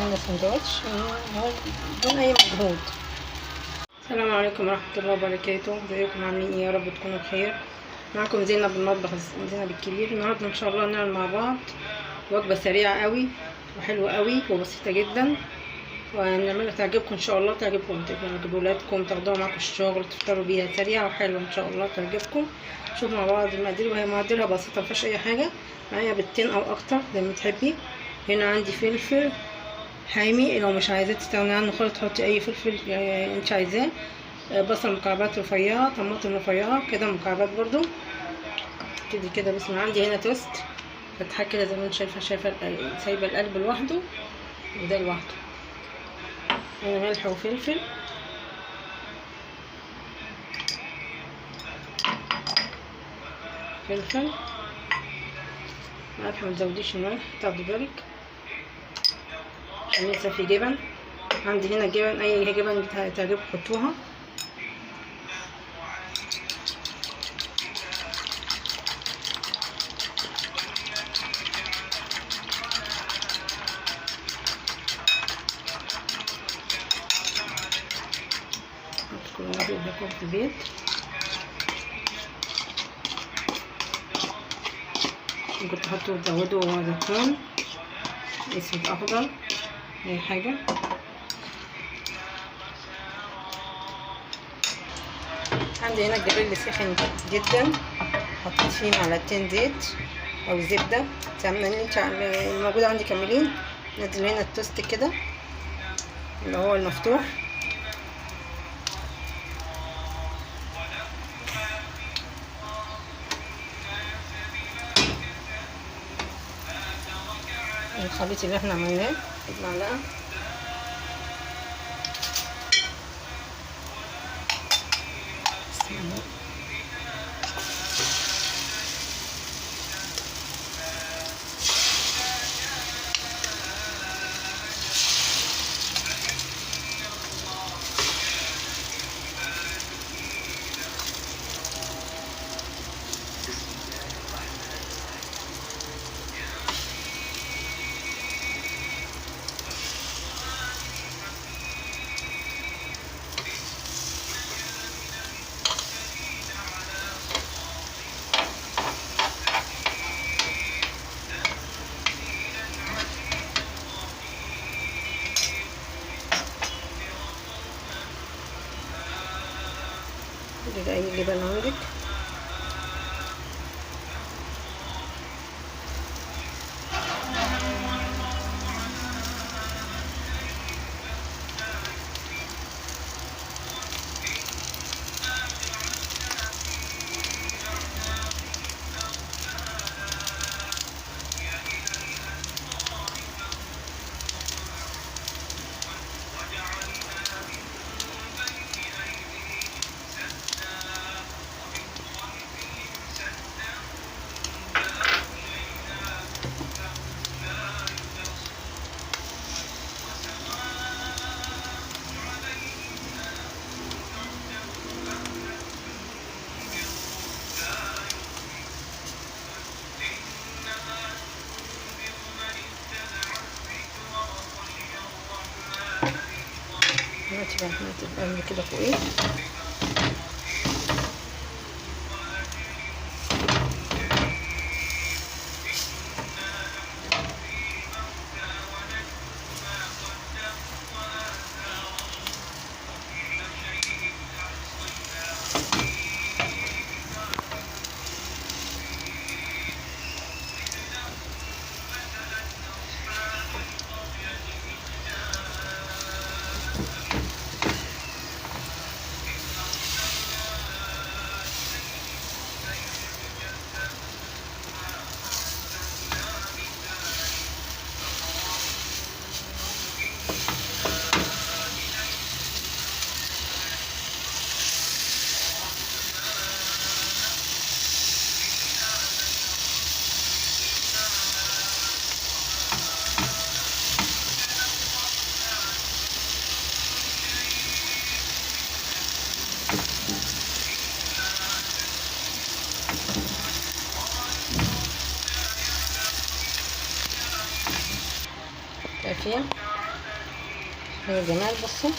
عملنا سندوتش بدون اي مجهود. السلام عليكم ورحمه الله وبركاته، ازيكم عاملين ايه؟ يا رب تكونوا بخير. معكم زينب المطبخ، زينب الكبير. النهارده ان شاء الله نعمل مع بعض وجبه سريعه قوي وحلوه قوي وبسيطه جدا، ونعملها تعجبكم ان شاء الله. تعجبكم، تجيبوا ولادكم تاخدوها معاكم الشغل، تفطروا بيها، سريعه وحلوه ان شاء الله تعجبكم. نشوف مع بعض المقادير، وهي مقاديرها بسيطه مفيهاش اي حاجه. معايا بيضتين او اكتر زي ما تحبي. هنا عندي فلفل حامي، لو مش عايزاه تستغني عنه خالص تحطي اي فلفل انت عايزاه. بصل مكعبات رفيعه، طماطم رفيعه كده مكعبات برضو كده. بسم الله. عندي هنا توست فتحه كده زي ما انت شايفه سايبه القلب لوحده وده لوحده. هنا ملح وفلفل، ملح، متزوديش الملح تاخدي بالك عشان لسه في جبن. عندي هنا جبن، اي جبن تعجبكم حطوها. في البيت ممكن تحطوا تزودوا زيتون اسود اخضر اي حاجه. عندي هنا الجريل سخن جدا، حطيت فيه معلقتين زيت او زبده، سمنه اللي انت موجوده عندي كاملين. نزل هنا التوست كده اللي هو المفتوح، الخليط اللي احنا عملناه معلقه. كده اي جبن عندك. دلوقتي بقى هنعمل كده فوقيه. شايفين يا جمال بصوا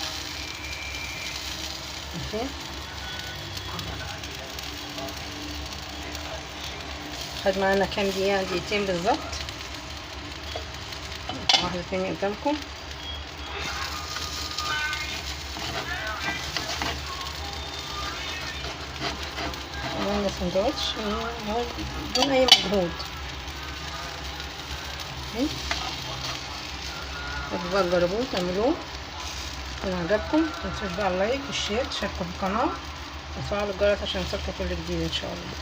اهي، خد معانا كام دقيقة، دقيقتين بالظبط. واحدة تانية قدامكم. عملنا سندوتش بدون اي مجهود. بقى تجربوه تعملوه. لو عجبكم متنسوش بقى اللايك والشير، تشاركوا في القناة وتفعلوا الجرس عشان يوصلكوا كل جديد ان شاء الله.